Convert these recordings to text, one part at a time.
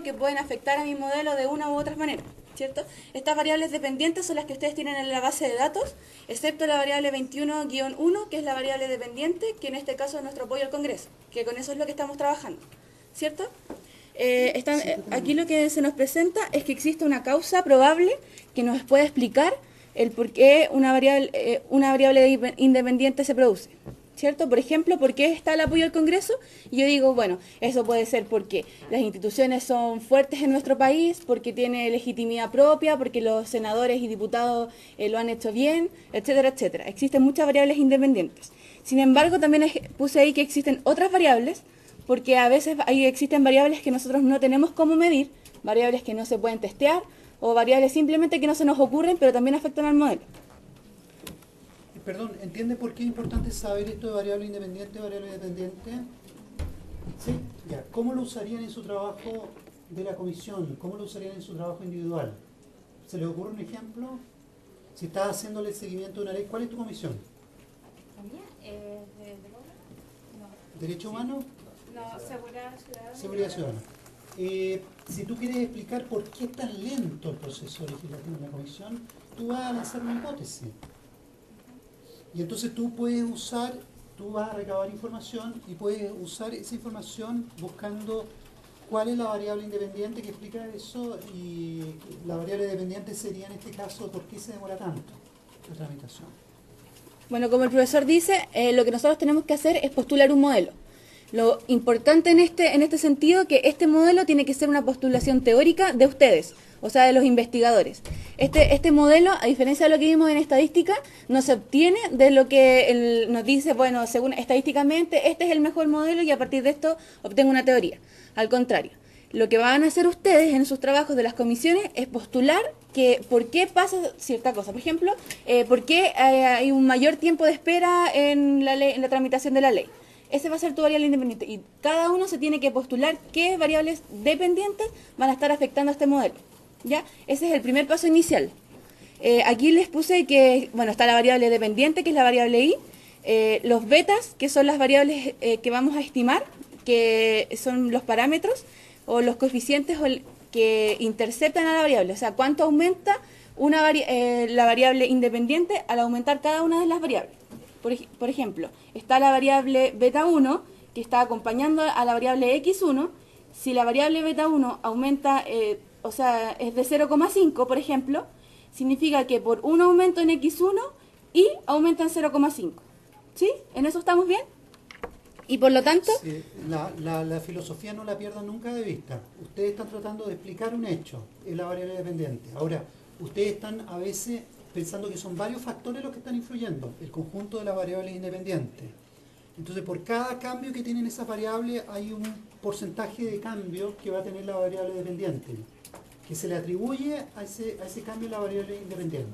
que pueden afectar a mi modelo de una u otra manera, ¿cierto? Estas variables dependientes son las que ustedes tienen en la base de datos, excepto la variable 21-1, que es la variable dependiente, que en este caso es nuestro apoyo al Congreso, que con eso es lo que estamos trabajando, ¿cierto? Aquí lo que se nos presenta es que existe una causa probable que nos puede explicar el por qué una variable independiente se produce, ¿cierto? Por ejemplo, ¿por qué está el apoyo al Congreso? Y yo digo, bueno, eso puede ser porque las instituciones son fuertes en nuestro país, porque tiene legitimidad propia, porque los senadores y diputados lo han hecho bien, etcétera, etcétera. Existen muchas variables independientes. Sin embargo, también puse ahí que existen otras variables, porque a veces ahí existen variables que nosotros no tenemos cómo medir, variables que no se pueden testear, o variables simplemente que no se nos ocurren, pero también afectan al modelo. Perdón, ¿entiende por qué es importante saber esto de variable independiente, variable dependiente? Sí, ya. ¿Cómo lo usarían en su trabajo de la comisión? ¿Cómo lo usarían en su trabajo individual? ¿Se les ocurre un ejemplo? Si estás haciéndole seguimiento de una ley, ¿cuál es tu comisión? ¿La mía? No. ¿Derecho humano? No, seguridad ciudadana. Seguridad ciudadana. Si tú quieres explicar por qué es tan lento el proceso legislativo en la comisión, tú vas a lanzar una hipótesis. Y entonces tú vas a recabar información y puedes usar esa información buscando cuál es la variable independiente que explica eso, y la variable dependiente sería en este caso por qué se demora tanto la tramitación. Bueno, como el profesor dice, lo que nosotros tenemos que hacer es postular un modelo. Lo importante en este sentido que este modelo tiene que ser una postulación teórica de ustedes, o sea, de los investigadores. Este modelo, a diferencia de lo que vimos en estadística, no se obtiene de lo que nos dice, bueno, según estadísticamente, este es el mejor modelo y a partir de esto obtengo una teoría. Al contrario, lo que van a hacer ustedes en sus trabajos de las comisiones es postular que por qué pasa cierta cosa. Por ejemplo, por qué hay un mayor tiempo de espera en la tramitación de la ley. Ese va a ser tu variable independiente y cada uno se tiene que postular qué variables dependientes van a estar afectando a este modelo, ¿ya? Ese es el primer paso inicial. Aquí les puse que, bueno, está la variable dependiente, que es la variable i, los betas, que son las variables que vamos a estimar, que son los parámetros o los coeficientes que interceptan a la variable, o sea, cuánto aumenta la variable independiente al aumentar cada una de las variables. Por ejemplo, está la variable beta 1, que está acompañando a la variable x1. Si la variable beta 1 aumenta, o sea, es de 0,5, por ejemplo, significa que por un aumento en x1, y aumenta en 0,5. ¿Sí? ¿En eso estamos bien? Y por lo tanto... Sí, la filosofía no la pierdan nunca de vista. Ustedes están tratando de explicar un hecho, es la variable dependiente. Ahora, ustedes están a veces pensando que son varios factores los que están influyendo, el conjunto de las variables independientes. Entonces, por cada cambio que tienen esas variables, hay un porcentaje de cambio que va a tener la variable dependiente, que se le atribuye a ese cambio en la variable independiente.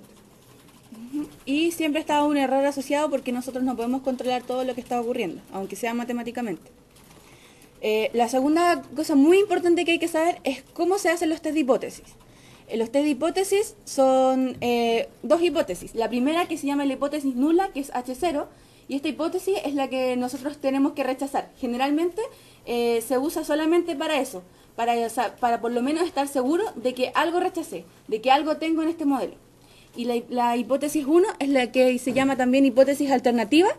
Y siempre está un error asociado porque nosotros no podemos controlar todo lo que está ocurriendo, aunque sea matemáticamente. La segunda cosa muy importante que hay que saber es cómo se hacen los test de hipótesis. Los test de hipótesis son dos hipótesis. La primera, que se llama la hipótesis nula, que es H0, y esta hipótesis es la que nosotros tenemos que rechazar. Generalmente se usa solamente para eso, para por lo menos estar seguro de que algo rechacé, de que algo tengo en este modelo. Y la hipótesis 1 es la que se llama también hipótesis alternativa,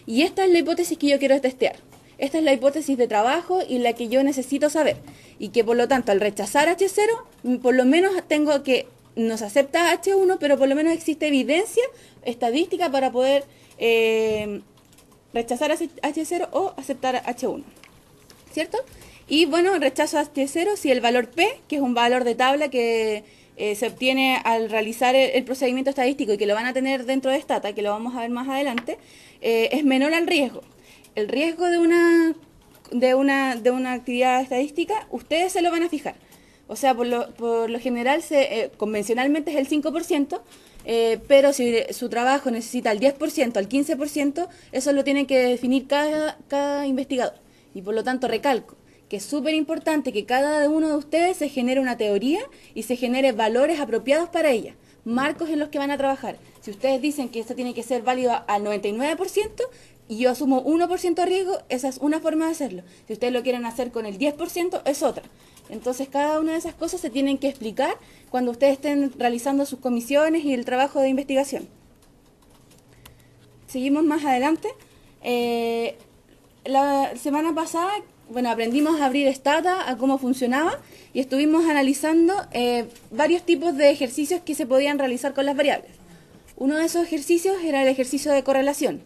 y esta es la hipótesis que yo quiero testear. Esta es la hipótesis de trabajo y la que yo necesito saber. Y que por lo tanto al rechazar H0, por lo menos tengo que, nos acepta H1, pero por lo menos existe evidencia estadística para poder rechazar H0 o aceptar H1. ¿Cierto? Y bueno, rechazo H0 si el valor P, que es un valor de tabla que se obtiene al realizar el procedimiento estadístico y que lo van a tener dentro de Stata, que lo vamos a ver más adelante, es menor al riesgo. El riesgo de una actividad estadística, ustedes se lo van a fijar. O sea, por lo general, convencionalmente es el 5%, pero si su trabajo necesita el 10%, el 15%, eso lo tiene que definir cada investigador. Y por lo tanto, recalco que es súper importante que cada uno de ustedes se genere una teoría y se genere valores apropiados para ella, marcos en los que van a trabajar. Si ustedes dicen que esto tiene que ser válido al 99%, y yo asumo 1% de riesgo, esa es una forma de hacerlo. Si ustedes lo quieren hacer con el 10%, es otra. Entonces, cada una de esas cosas se tienen que explicar cuando ustedes estén realizando sus comisiones y el trabajo de investigación. Seguimos más adelante. La semana pasada, aprendimos a abrir Stata, a cómo funcionaba, y estuvimos analizando varios tipos de ejercicios que se podían realizar con las variables. Uno de esos ejercicios era el ejercicio de correlación.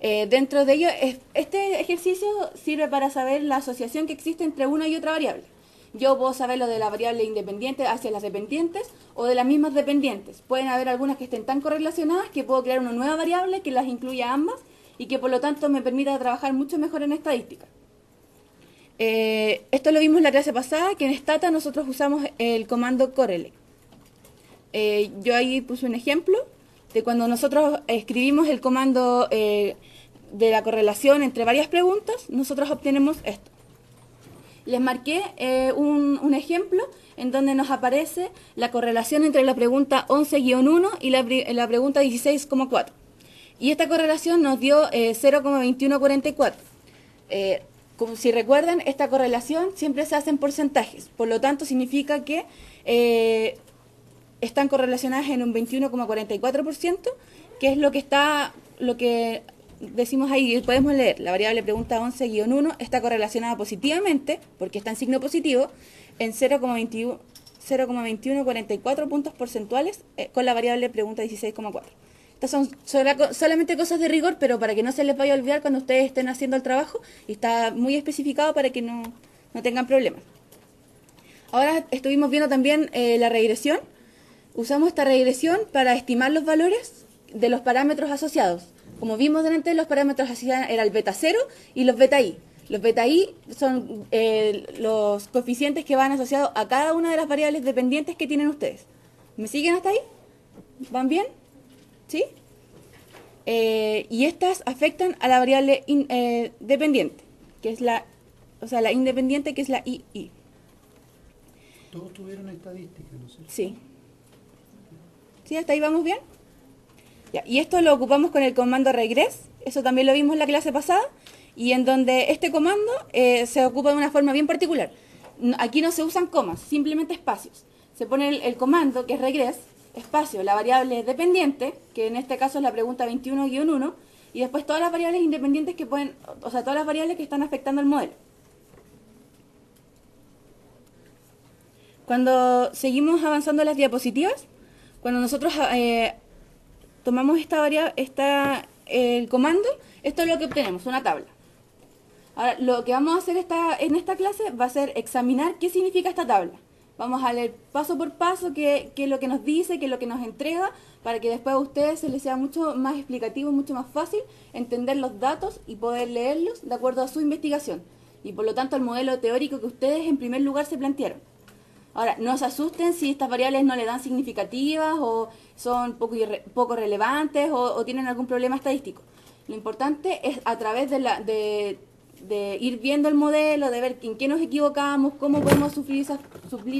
Dentro de ello, este ejercicio sirve para saber la asociación que existe entre una y otra variable. Yo puedo saber lo de la variable independiente hacia las dependientes o de las mismas dependientes. Pueden haber algunas que estén tan correlacionadas que puedo crear una nueva variable que las incluya ambas y que por lo tanto me permita trabajar mucho mejor en estadística. Esto lo vimos en la clase pasada, que en Stata nosotros usamos el comando correlate. Yo ahí puse un ejemplo de cuando nosotros escribimos el comando de la correlación entre varias preguntas, nosotros obtenemos esto. Les marqué un ejemplo en donde nos aparece la correlación entre la pregunta 11-1 y la pregunta 16,4. Y esta correlación nos dio 0,2144. Como si recuerdan, esta correlación siempre se hace en porcentajes, por lo tanto significa que están correlacionadas en un 21,44%, que es lo que decimos ahí, podemos leer, la variable pregunta 11-1 está correlacionada positivamente, porque está en signo positivo, en 0,2144 puntos porcentuales con la variable pregunta 16,4. Estas son solamente cosas de rigor, pero para que no se les vaya a olvidar cuando ustedes estén haciendo el trabajo, y está muy especificado para que no tengan problemas. Ahora estuvimos viendo también la regresión. Usamos esta regresión para estimar los valores de los parámetros asociados. Como vimos delante, los parámetros asociados eran el beta 0 y los beta i. Los beta i son los coeficientes que van asociados a cada una de las variables dependientes que tienen ustedes. ¿Me siguen hasta ahí? ¿Van bien? ¿Sí? Y estas afectan a la variable dependiente, que es la independiente, que es la ii. Todos tuvieron estadística, ¿no es cierto? Sí. ¿Sí? ¿Hasta ahí vamos bien? Ya, y esto lo ocupamos con el comando regress, eso también lo vimos en la clase pasada, y en donde este comando se ocupa de una forma bien particular. Aquí no se usan comas, simplemente espacios. Se pone el comando, que es regress, espacio, la variable dependiente, que en este caso es la pregunta 21-1, y después todas las variables independientes que pueden, o sea, todas las variables que están afectando al modelo. Cuando seguimos avanzando en las diapositivas, cuando nosotros tomamos el comando, esto es lo que obtenemos, una tabla. Ahora, lo que vamos a hacer en esta clase va a ser examinar qué significa esta tabla. Vamos a leer paso por paso qué es lo que nos dice, qué es lo que nos entrega, para que después a ustedes se les sea mucho más explicativo, mucho más fácil entender los datos y poder leerlos de acuerdo a su investigación. Y por lo tanto al modelo teórico que ustedes en primer lugar se plantearon. Ahora, no se asusten si estas variables no le dan significativas o son poco relevantes o tienen algún problema estadístico. Lo importante es a través de ir viendo el modelo, de ver en qué nos equivocamos, cómo podemos suplir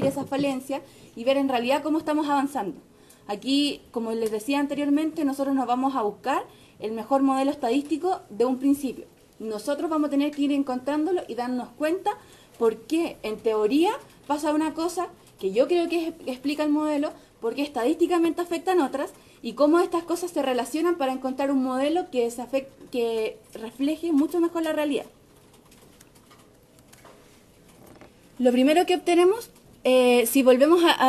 esas falencias y ver en realidad cómo estamos avanzando. Aquí, como les decía anteriormente, nosotros nos vamos a buscar el mejor modelo estadístico de un principio. Nosotros vamos a tener que ir encontrándolo y darnos cuenta por qué en teoría pasa una cosa que yo creo que explica el modelo, por qué estadísticamente afectan otras y cómo estas cosas se relacionan para encontrar un modelo que refleje mucho mejor la realidad. Lo primero que obtenemos, si volvemos a